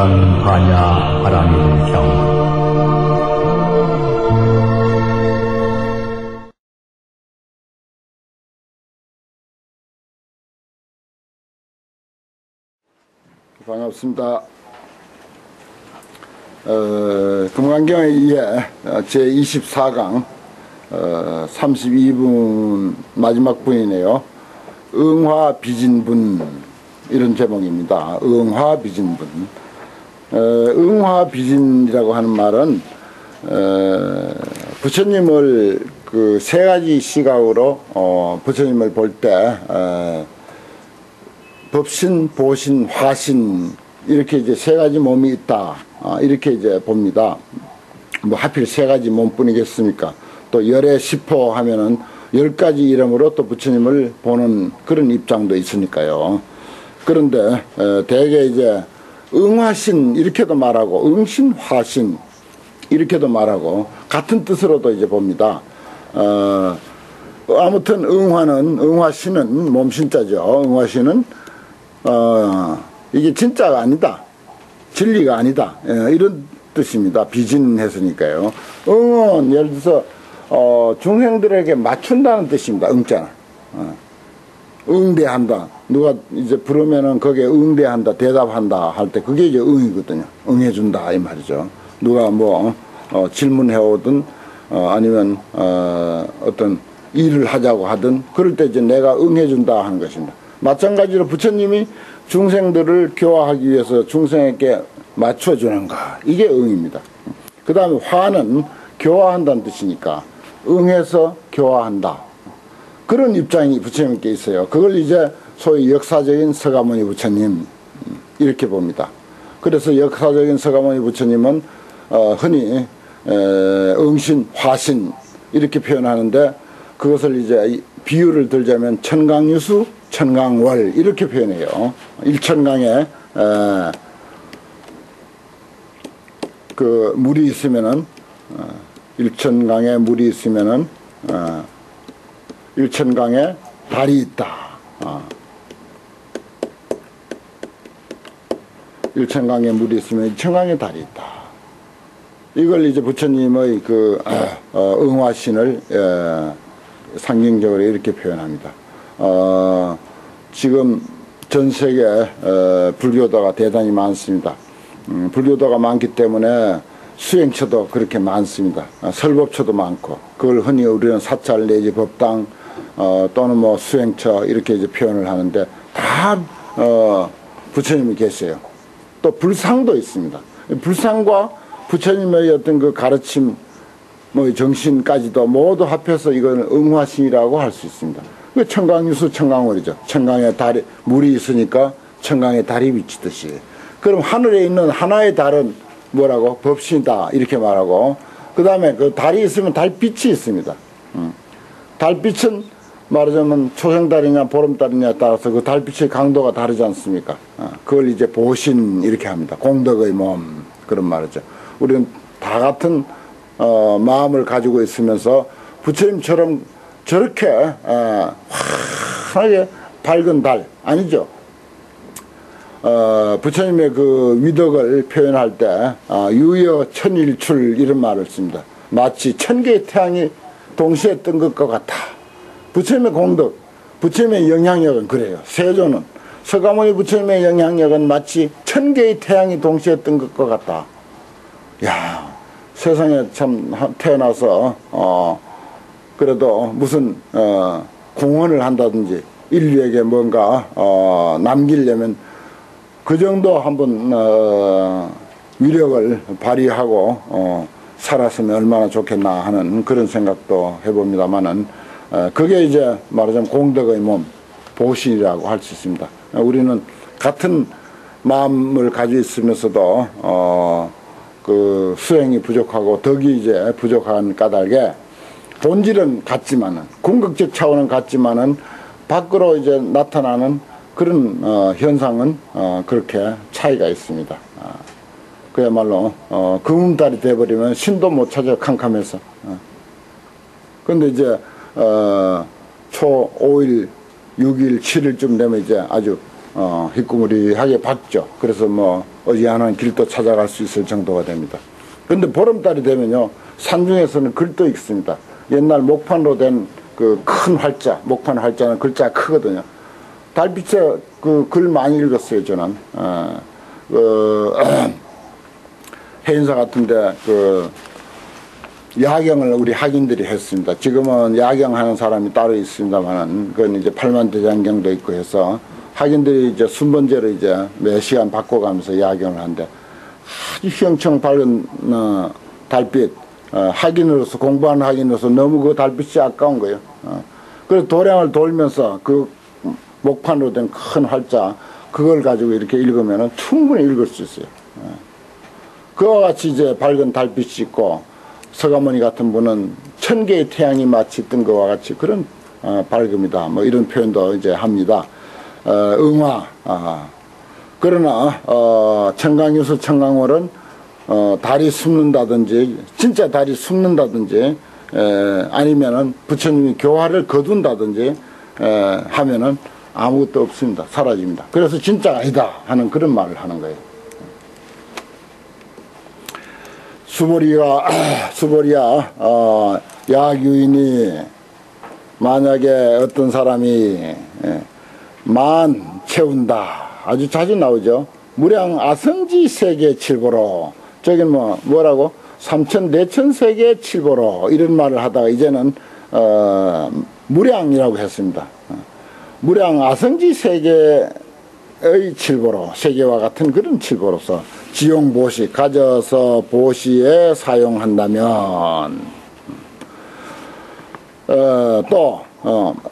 사랑하냐 하라는 경. 반갑습니다. 금강경에 의해 제24강 32분 마지막 분이네요. 응화비진분, 이런 제목입니다. 응화비진분. 응화비진이라고 하는 말은 부처님을 그 세 가지 시각으로 부처님을 볼 때 법신, 보신, 화신, 이렇게 이제 세 가지 몸이 있다, 이렇게 이제 봅니다. 뭐 하필 세 가지 몸뿐이겠습니까? 또 열의 시포 하면은 10가지 이름으로 또 부처님을 보는 그런 입장도 있으니까요. 그런데 대개 이제 응화신 이렇게도 말하고 응신, 화신 이렇게도 말하고 같은 뜻으로도 이제 봅니다. 아무튼 응화신은 몸신자죠. 응화신은 이게 진짜가 아니다, 진리가 아니다, 이런 뜻입니다. 비진했으니까요. 응은 예를 들어서 중생들에게 맞춘다는 뜻입니다. 응자는 응대한다. 누가 이제 부르면은 거기에 응대한다, 대답한다 할 때 그게 이제 응이거든요. 응해준다 이 말이죠. 누가 뭐 질문해 오든 아니면 어떤 일을 하자고 하든 그럴 때 이제 내가 응해준다 하는 것입니다. 마찬가지로 부처님이 중생들을 교화하기 위해서 중생에게 맞춰주는 것, 이게 응입니다. 그 다음에 화는 교화한다는 뜻이니까 응해서 교화한다, 그런 입장이 부처님께 있어요. 그걸 이제 소위 역사적인 서가모니 부처님, 이렇게 봅니다. 그래서 역사적인 서가모니 부처님은 흔히 응신, 화신 이렇게 표현하는데, 그것을 이제 비유를 들자면 천강유수, 천강월 이렇게 표현해요. 일천강에 그 물이 있으면은 일천강에 물이 있으면은 일천강에 달이 있다. 일천강에 물이 있으면 일천강에 달이 있다. 이걸 이제 부처님의 그 응화신을 상징적으로 이렇게 표현합니다. 지금 전 세계 불교도가 대단히 많습니다. 불교도가 많기 때문에 수행처도 그렇게 많습니다. 설법처도 많고, 그걸 흔히 우리는 사찰 내지 법당 또는 뭐 수행처 이렇게 이제 표현을 하는데, 다 부처님이 계세요. 또 불상도 있습니다. 불상과 부처님의 어떤 그 가르침, 뭐 정신까지도 모두 합해서 이거는 응화신이라고 할 수 있습니다. 그 천강유수, 천강월이죠. 천강에 달이, 물이 있으니까 천강에 달이 비치듯이. 그럼 하늘에 있는 하나의 달은 뭐라고? 법신이다, 이렇게 말하고, 그 다음에 그 달이 있으면 달빛이 있습니다. 달빛은 말하자면 초생달이냐 보름달이냐에 따라서 그 달빛의 강도가 다르지 않습니까? 그걸 이제 보신 이렇게 합니다. 공덕의 몸, 그런 말이죠. 우리는 다 같은 마음을 가지고 있으면서 부처님처럼 저렇게 환하게 밝은 달 아니죠. 부처님의 그 위덕을 표현할 때 유여 천일출 이런 말을 씁니다. 마치 1000개의 태양이 동시에 뜬 것과 같아. 부처님의 공덕, 부처님의 영향력은 그래요. 세조는 서가모니 부처님의 영향력은 마치 1000개의 태양이 동시에 뜬 것과 같다. 야, 세상에 참 태어나서 그래도 무슨 공헌을 한다든지 인류에게 뭔가 남기려면 그 정도 한번 위력을 발휘하고 살았으면 얼마나 좋겠나 하는 그런 생각도 해봅니다만은, 그게 이제 말하자면 공덕의 몸, 보신이라고 할 수 있습니다. 우리는 같은 마음을 가지고 있으면서도 그 수행이 부족하고 덕이 이제 부족한 까닭에 본질은 같지만은, 궁극적 차원은 같지만은 밖으로 이제 나타나는 그런 현상은 그렇게 차이가 있습니다. 그야말로 금음달이 돼버리면 신도 못 찾아, 캄캄해서. 근데 이제 초 5일, 6일, 7일쯤 되면 이제 아주 희꾸무리하게 봤죠. 그래서 뭐 어지간한 길도 찾아갈 수 있을 정도가 됩니다. 근데 보름달이 되면요, 산중에서는 글도 읽습니다. 옛날 목판으로 된 그 큰 활자, 목판 활자는 글자가 크거든요. 달빛에 그 글 많이 읽었어요, 저는. 해인사 같은데 그 야경을 우리 학인들이 했습니다. 지금은 야경하는 사람이 따로 있습니다만은 그건 이제 팔만대장경도 있고 해서 학인들이 이제 순번제로 이제 매 시간 바꿔가면서 야경을 하는데 아주 휘영청 밝은 달빛, 학인으로서 공부하는 학인으로서 너무 그 달빛이 아까운 거예요. 그래서 도량을 돌면서 그 목판으로 된 큰 활자 그걸 가지고 이렇게 읽으면 충분히 읽을 수 있어요. 그와 같이 이제 밝은 달빛이 있고 서가모니 같은 분은 1000개의 태양이 마치 뜬 것과 같이 그런 밝음이다. 뭐 이런 표현도 이제 합니다. 응화. 그러나 청강유수 청강월은 달이 숨는다든지 진짜 달이 숨는다든지 아니면은 부처님이 교화를 거둔다든지 하면은 아무것도 없습니다. 사라집니다. 그래서 진짜가 아니다 하는 그런 말을 하는 거예요. 수보리야 야규인이 만약에 어떤 사람이 만 채운다. 아주 자주 나오죠. 무량 아성지 세계 칠보로. 저긴 뭐라고? 3천 4천 세계 칠보로 이런 말을 하다가 이제는 무량이라고 했습니다. 무량 아성지 세계의 칠보로, 세계와 같은 그런 칠보로서 지용보시, 가져서 보시에 사용한다면 또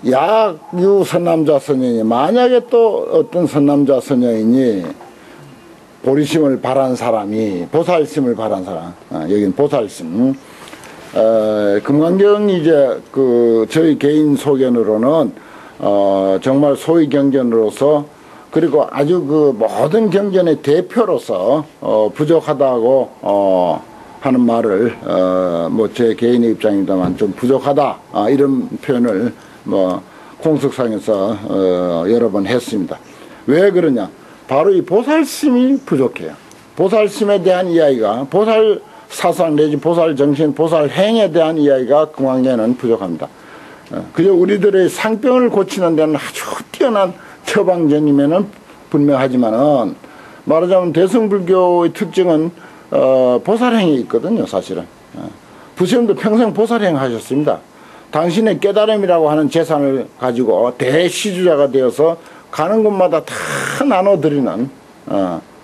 약유 선남자 선녀이 만약에 또 어떤 선남자 선녀인이 보리심을 바란 사람이 보살심을 바란 사람, 여기는 보살심. 금강경이 이제 그 저희 개인 소견으로는 정말 소위 경전으로서 그리고 아주 그 모든 경전의 대표로서 부족하다고 하는 말을 뭐 제 개인의 입장입니다만 좀 부족하다 이런 표현을 뭐 공석상에서 여러 번 했습니다. 왜 그러냐? 바로 이 보살심이 부족해요. 보살심에 대한 이야기가 보살 사상 내지 보살 정신, 보살 행에 대한 이야기가 금강경에는 부족합니다. 그저 우리들의 상병을 고치는 데는 아주 뛰어난 처방전이면은 분명하지만은 말하자면 대승불교의 특징은 보살행이 있거든요, 사실은. 부처님도 평생 보살행 하셨습니다. 당신의 깨달음이라고 하는 재산을 가지고 대시주자가 되어서 가는 곳마다 다 나눠드리는,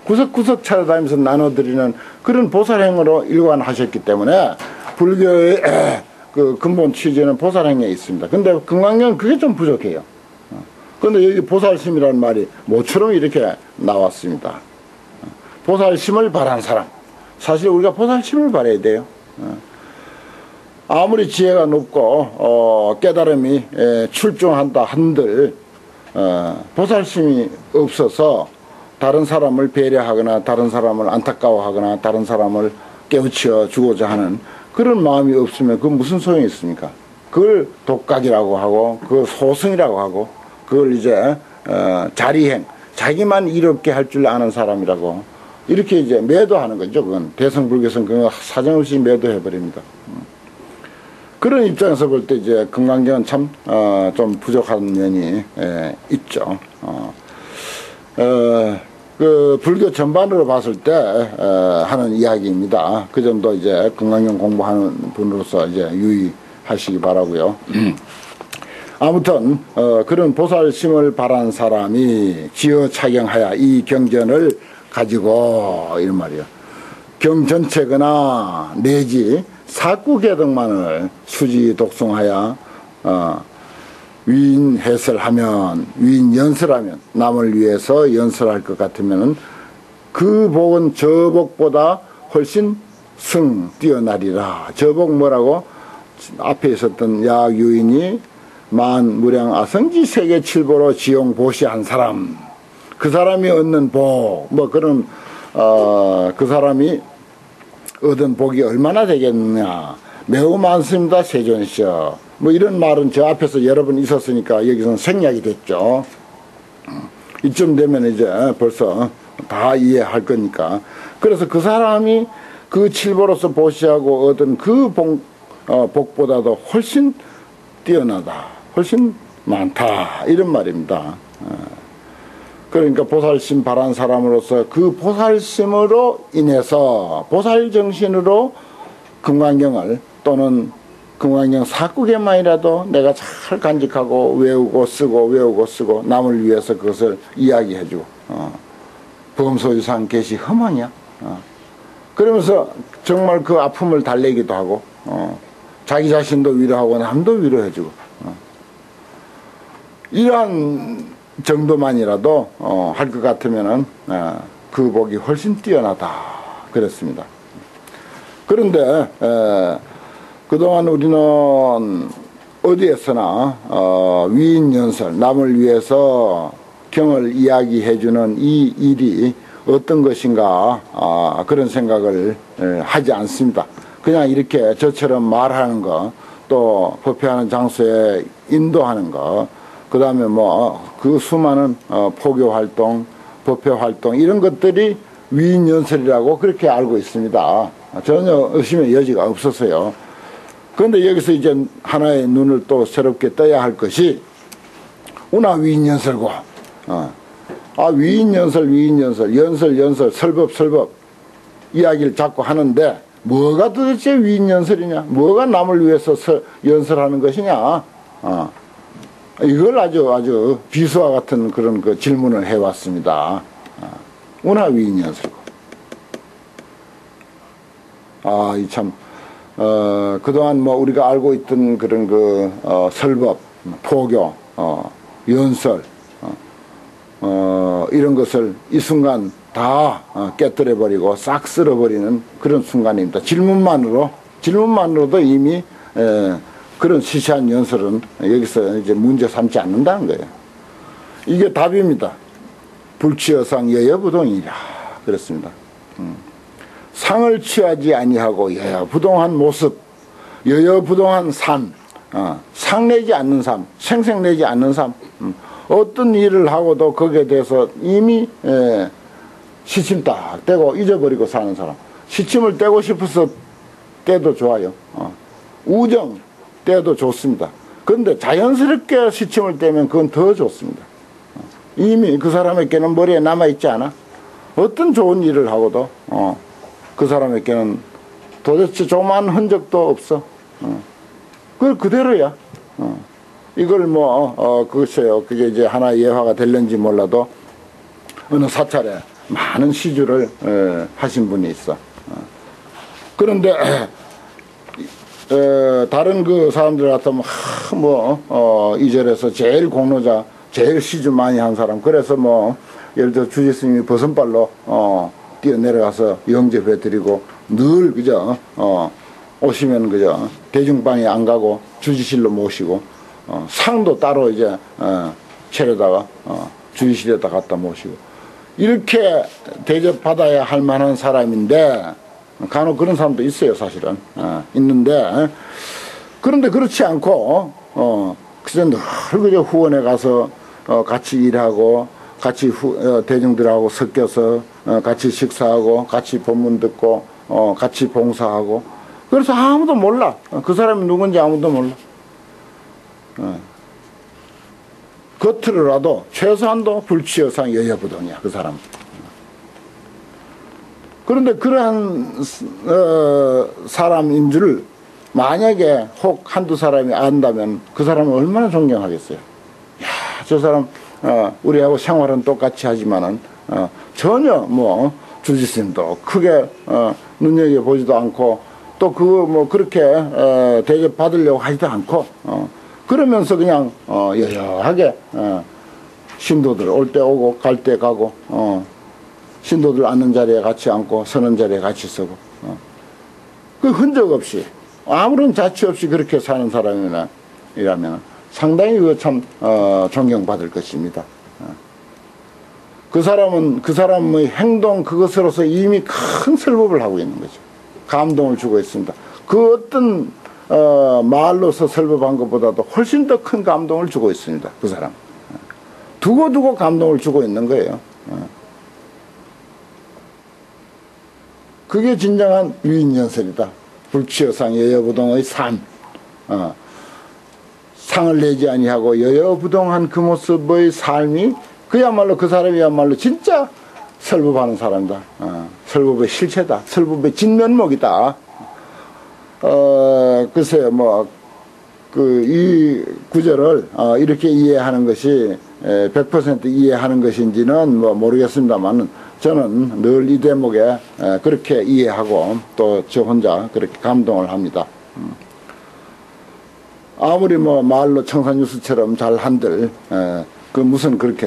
구석구석 찾아다니면서 나눠드리는 그런 보살행으로 일관하셨기 때문에 불교의 그 근본 취지는 보살행에 있습니다. 근데 금강경은 그게 좀 부족해요. 그런데 여기 보살심이라는 말이 모처럼 이렇게 나왔습니다. 보살심을 바란 사람. 사실 우리가 보살심을 바라야 돼요. 아무리 지혜가 높고 깨달음이 출중한다 한들 보살심이 없어서 다른 사람을 배려하거나 다른 사람을 안타까워하거나 다른 사람을 깨우쳐 주고자 하는 그런 마음이 없으면 그 무슨 소용이 있습니까? 그걸 독각이라고 하고 그 소승이라고 하고 그걸 이제 자리행, 자기만 이롭게 할 줄 아는 사람이라고 이렇게 이제 매도하는 거죠. 그건 대승불교에서는 그거 사정없이 매도해버립니다. 그런 입장에서 볼 때 이제 금강경은 참 좀 부족한 면이 있죠. 그 불교 전반으로 봤을 때 하는 이야기입니다. 그 점도 이제 금강경 공부하는 분으로서 이제 유의하시기 바라고요. 아무튼 그런 보살심을 바란 사람이 지어 착용하여 이 경전을 가지고 이런 말이요. 경 전체거나 내지 사구개덕만을 수지 독송하여 위인 해설하면 위인 연설하면 남을 위해서 연설할 것 같으면 그 복은 저 복보다 훨씬 뛰어나리라. 저 복 뭐라고? 앞에 있었던 야유인이 만무량 아성지 세계 칠보로 지용 보시한 사람, 그 사람이 얻는 복, 뭐 그런 그 사람이 얻은 복이 얼마나 되겠느냐. 매우 많습니다, 세존시여. 뭐 이런 말은 저 앞에서 여러 번 있었으니까 여기서는 생략이 됐죠. 이쯤 되면 이제 벌써 다 이해할 거니까. 그래서 그 사람이 그 칠보로서 보시하고 얻은 그 복보다도 훨씬 뛰어나다, 훨씬 많다, 이런 말입니다. 그러니까 보살심 바란 사람으로서 그 보살심으로 인해서 보살정신으로 금강경을 또는 금강경 사구개만이라도 내가 잘 간직하고 외우고 쓰고 남을 위해서 그것을 이야기해주고 범소유상 계시 허망이야. 그러면서 정말 그 아픔을 달래기도 하고 자기 자신도 위로하고 남도 위로해주고 이러한 정도만이라도 할 것 같으면은 그 복이 훨씬 뛰어나다 그랬습니다. 그런데 그동안 우리는 어디에서나 위인연설, 남을 위해서 경을 이야기해주는 이 일이 어떤 것인가 그런 생각을 하지 않습니다. 그냥 이렇게 저처럼 말하는 거, 또 법회하는 장소에 인도하는 거, 그 다음에 그 수많은 포교활동, 법회활동 이런 것들이 위인연설이라고 그렇게 알고 있습니다. 전혀 의심의 여지가 없었어요. 그런데 여기서 이제 하나의 눈을 또 새롭게 떠야 할 것이 운하 위인연설고 위인연설, 설법 이야기를 자꾸 하는데 뭐가 도대체 위인연설이냐, 뭐가 남을 위해서 연설하는 것이냐, 이걸 아주 비수와 같은 그런 그 질문을 해왔습니다. 운하 위인연설고 이 참 그동안 우리가 알고 있던 그런 그 설법, 포교, 연설 이런 것을 이 순간 다 깨뜨려버리고 싹 쓸어버리는 그런 순간입니다. 질문만으로도 이미 그런 시시한 연설은 여기서 이제 문제 삼지 않는다는 거예요. 이게 답입니다. 불취여상 여여부동이라 그랬습니다. 상을 취하지 아니하고 여여부동한 모습, 여여부동한 삶, 상내지 않는 삶, 생색내지 않는 삶, 어떤 일을 하고도 거기에 대해서 이미 시침 딱 떼고 잊어버리고 사는 사람. 시침을 떼고 싶어서 떼도 좋아요. 우정 떼도 좋습니다. 그런데 자연스럽게 시침을 떼면 그건 더 좋습니다. 이미 그 사람에게는 머리에 남아있지 않아. 어떤 좋은 일을 하고도 그 사람에게는 도대체 조그만 흔적도 없어. 그걸 그대로야. 이걸 글쎄요, 그게 이제 하나의 예화가 될는지 몰라도 어느 사찰에 많은 시주를 하신 분이 있어. 그런데 다른 그 사람들 같으면 이 절에서 제일 공로자, 제일 시주 많이 한 사람, 그래서 예를 들어 주지 스님이 버선발로 뛰어내려가서 영접해 드리고 늘 그저 오시면 그저 대중방에 안 가고 주지실로 모시고 상도 따로 이제 차려다가 주지실에다 갖다 모시고 이렇게 대접받아야 할 만한 사람인데 간혹 그런 사람도 있어요, 사실은. 있는데 그런데 그렇지 않고 그저 늘 그저 후원에 가서 같이 일하고 같이 대중들하고 섞여서 같이 식사하고 같이 법문 듣고 같이 봉사하고, 그래서 아무도 몰라. 그 사람이 누군지 아무도 몰라. 겉으로라도 최소한도 불취여상 여여부동이야, 그 사람. 그런데 그러한 사람인 줄 만약에 혹 한두 사람이 안다면 그 사람은 얼마나 존경하겠어요. 야, 저 사람 우리하고 생활은 똑같이 하지만은 전혀 주지스님도 크게 눈여겨보지도 않고 또 그렇게 대접 받으려고 하지도 않고 그러면서 그냥 여여하게 신도들 올 때 오고 갈 때 가고 신도들 앉는 자리에 같이 앉고 서는 자리에 같이 서고 그 흔적 없이 아무런 자취 없이 그렇게 사는 사람이라면 상당히 그 참 존경받을 것입니다. 그 사람의 행동 그것으로서 이미 큰 설법을 하고 있는 거죠. 감동을 주고 있습니다. 그 어떤 말로서 설법한 것보다도 훨씬 더 큰 감동을 주고 있습니다. 그 사람. 두고두고 감동을 주고 있는 거예요. 그게 진정한 유인연설이다. 불취여상 여여부동의 삶. 상을 내지 아니하고 여여부동한 그 모습의 삶이 그야말로 그 사람이야말로 진짜 설법하는 사람이다. 설법의 실체다. 설법의 진면목이다. 글쎄요, 이 구절을 이렇게 이해하는 것이 100% 이해하는 것인지는 모르겠습니다만 저는 늘 이 대목에 그렇게 이해하고 또 저 혼자 그렇게 감동을 합니다. 아무리 말로 청산유수처럼 잘 한들 그 무슨 그렇게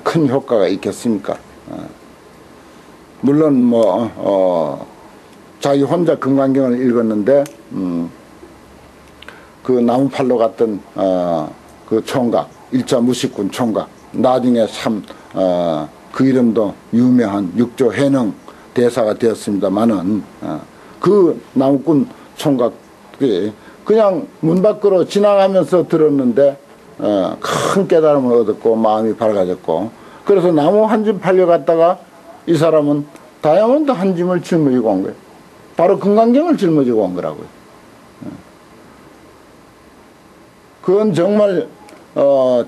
큰 효과가 있겠습니까? 물론 자기 혼자 금강경을 읽었는데 그 나무팔로 갔던 그 총각, 일자 무식군 총각, 나중에 참 그 이름도 유명한 육조 해능 대사가 되었습니다만은 그 나무꾼 총각이 그냥 문 밖으로 지나가면서 들었는데 큰 깨달음을 얻었고 마음이 밝아졌고, 그래서 나무 한 짐 팔려갔다가 이 사람은 다이아몬드 한 짐을 짊어지고 온 거예요. 바로 금강경을 짊어지고 온 거라고요. 그건 정말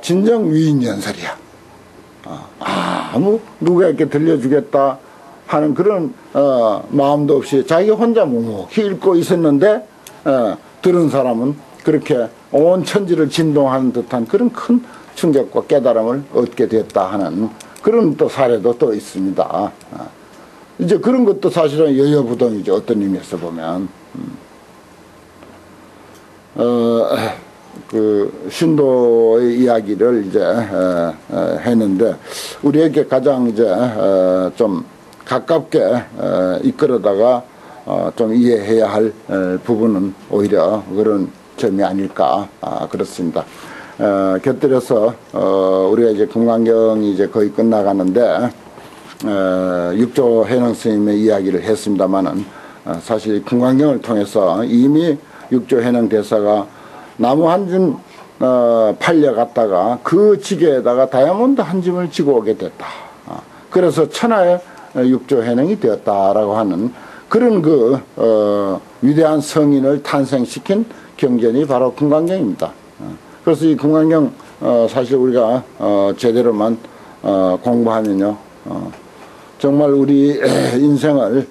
진정 위인연설이야. 누구에게 들려주겠다 하는 그런 마음도 없이 자기 혼자 묵묵히 읽고 있었는데 들은 사람은 그렇게 온 천지를 진동하는 듯한 그런 큰 충격과 깨달음을 얻게 됐다 하는 그런 또 사례도 또 있습니다. 이제 그런 것도 사실은 여여부동이죠. 어떤 의미에서 보면. 그 신도의 이야기를 이제 했는데 우리에게 가장 이제 좀 가깝게 이끌어다가 좀 이해해야 할 부분은 오히려 그런 점이 아닐까 그렇습니다. 곁들여서 우리가 이제 금강경이 이제 거의 끝나가는데 육조 해능 스님의 이야기를 했습니다만은 사실 금강경을 통해서 이미 육조 해능 대사가 나무 한 짐 팔려갔다가 그 지게에다가 다이아몬드 한 짐을 지고 오게 됐다. 그래서 천하의 육조 해능이 되었다라고 하는 그런 그 위대한 성인을 탄생시킨 경전이 바로 금강경입니다. 그래서 이 금강경 사실 우리가 제대로만 공부하면요 정말 우리 인생을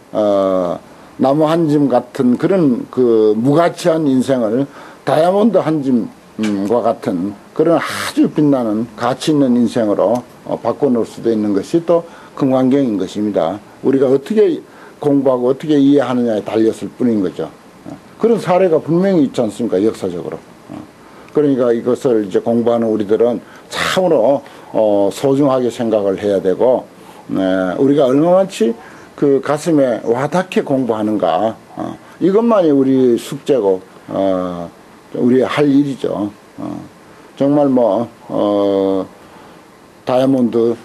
나무 한 짐 같은 그런 그 무가치한 인생을 다이아몬드 한 짐과 같은 그런 아주 빛나는 가치 있는 인생으로 바꿔놓을 수도 있는 것이 또 금강경인 것입니다. 우리가 어떻게 공부하고 어떻게 이해하느냐에 달렸을 뿐인 거죠. 그런 사례가 분명히 있지 않습니까? 역사적으로. 그러니까 이것을 이제 공부하는 우리들은 참으로 소중하게 생각을 해야 되고, 우리가 얼마만치 그 가슴에 와닿게 공부하는가, 이것만이 우리 숙제고 우리의 할 일이죠. 정말 다이아몬드,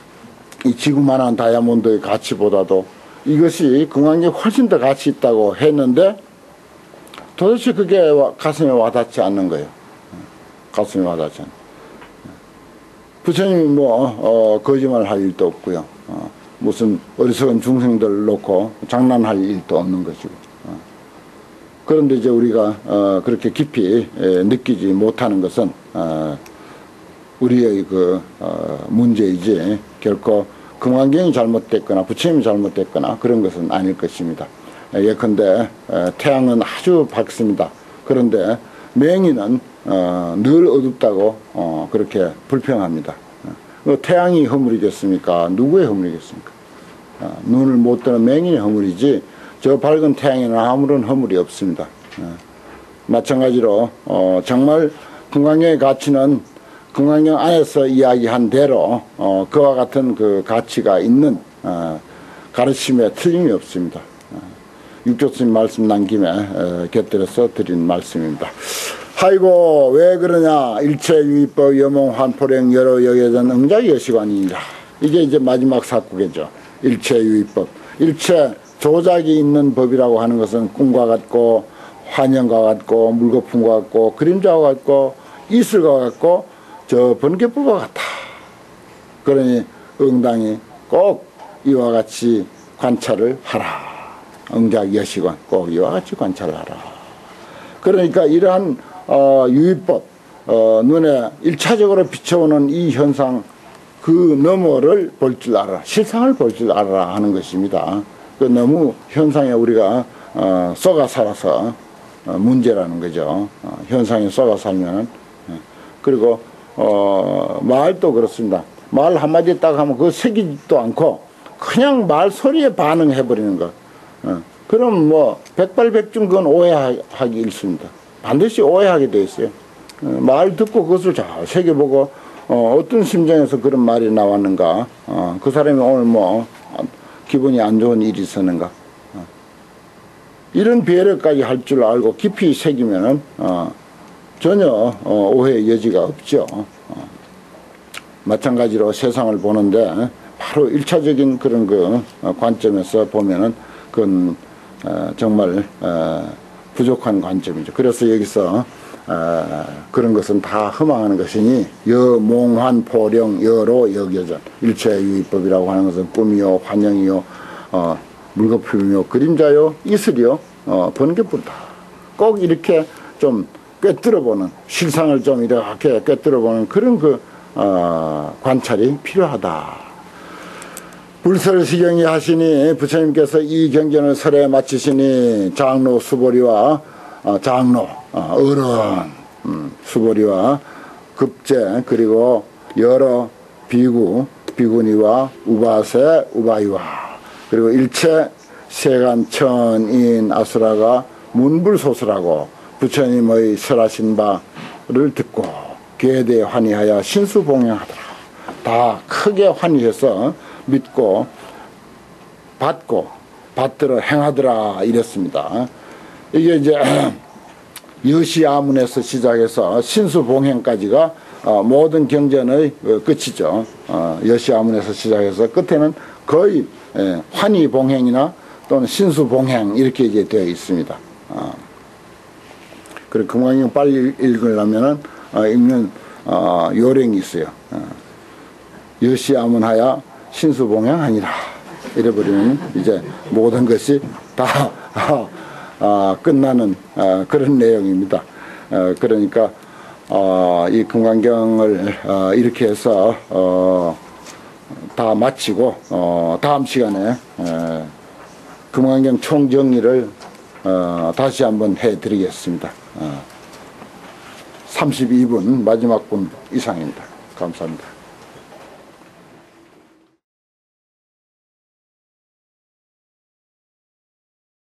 이 지구만한 다이아몬드의 가치보다도 이것이 금강경이 훨씬 더 가치 있다고 했는데 도대체 그게 가슴에 와닿지 않는 거예요. 가슴에 와닿지 않는. 부처님이 거짓말 할 일도 없고요. 무슨 어리석은 중생들 놓고 장난할 일도 없는 것이고. 그런데 이제 우리가 그렇게 깊이 느끼지 못하는 것은 우리의 그 문제이지 결코 금강경이 잘못됐거나 부처님이 잘못됐거나 그런 것은 아닐 것입니다. 예컨대 태양은 아주 밝습니다. 그런데 맹인은 늘 어둡다고 그렇게 불평합니다. 태양이 허물이겠습니까? 누구의 허물이겠습니까? 눈을 못 뜨는 맹인의 허물이지 저 밝은 태양에는 아무런 허물이 없습니다. 마찬가지로 정말 금강경의 가치는 금강경 안에서 이야기한 대로 그와 같은 그 가치가 있는 가르침에 틀림이 없습니다. 육조스님 말씀 난 김에 곁들여서 드린 말씀입니다. 아이고 왜 그러냐 일체유의법 여몽환포령 여러 여여전 응자여시관이니라. 이게 이제 마지막 사구계죠. 일체유의법. 일체 조작이 있는 법이라고 하는 것은 꿈과 같고 환영과 같고 물거품과 같고 그림자와 같고 이슬과 같고 저 번개불과 같다. 그러니 응당이 꼭 이와 같이 관찰을 하라. 응작 여시관 꼭 이와 같이 관찰을 하라. 그러니까 이러한 유의법, 눈에 일차적으로 비춰오는 이 현상 그 너머를 볼 줄 알아라. 실상을 볼 줄 알아라 하는 것입니다. 그 너무 현상에 우리가 쏘가 살아서 문제라는 거죠. 현상에 쏘가 살면. 그리고 말도 그렇습니다. 말 한마디 딱 하면 그거 새기지도 않고 그냥 말 소리에 반응해버리는 것. 그럼 뭐 백발백중 그건 오해하기 일쑤입니다. 반드시 오해하게 돼 있어요. 말 듣고 그것을 잘 새겨보고 어떤 심정에서 그런 말이 나왔는가, 그 사람이 오늘 뭐 기분이 안 좋은 일이 있었는가, 이런 배려까지 할 줄 알고 깊이 새기면은 전혀 오해의 여지가 없죠. 마찬가지로 세상을 보는데 바로 일차적인 그런 그 관점에서 보면은 그건 정말 부족한 관점이죠. 그래서 여기서 그런 것은 다 흠망하는 것이니 여몽환 포령 여로 여겨전 일체유의법이라고 하는 것은 꿈이요 환영이요 물거품이요 그림자요 이슬이요 번개뿐이다. 꼭 이렇게 좀 꿰뚫어보는 실상을 좀 이렇게 꿰뚫어보는 그런 그 관찰이 필요하다. 불설시경이 하시니 부처님께서 이 경전을 설에 마치시니 장로 수보리와 장로 어른 수보리와 급제 그리고 여러 비구 비구니와 우바세 우바이와 그리고 일체 세간 천인 아수라가 문불소설하고 부처님의 설하신 바를 듣고 괴대 환희하여 신수봉양하더라. 다 크게 환희해서 믿고 받고 받들어 행하더라 이랬습니다. 이게 이제 여시아문에서 시작해서 신수봉행까지가 모든 경전의 끝이죠. 여시아문에서 시작해서 끝에는 거의 환희봉행이나 또는 신수봉행 이렇게 이제 되어 있습니다. 그리고 금강경 빨리 읽으려면은 읽는 요령이 있어요. 여시아문하야 신수봉행하니라 이래버리면 이제 모든 것이 다 끝나는 그런 내용입니다. 그러니까 이 금강경을 이렇게 해서 다 마치고 다음 시간에 금강경 총정리를 다시 한번 해드리겠습니다. 32분 마지막 분 이상입니다. 감사합니다.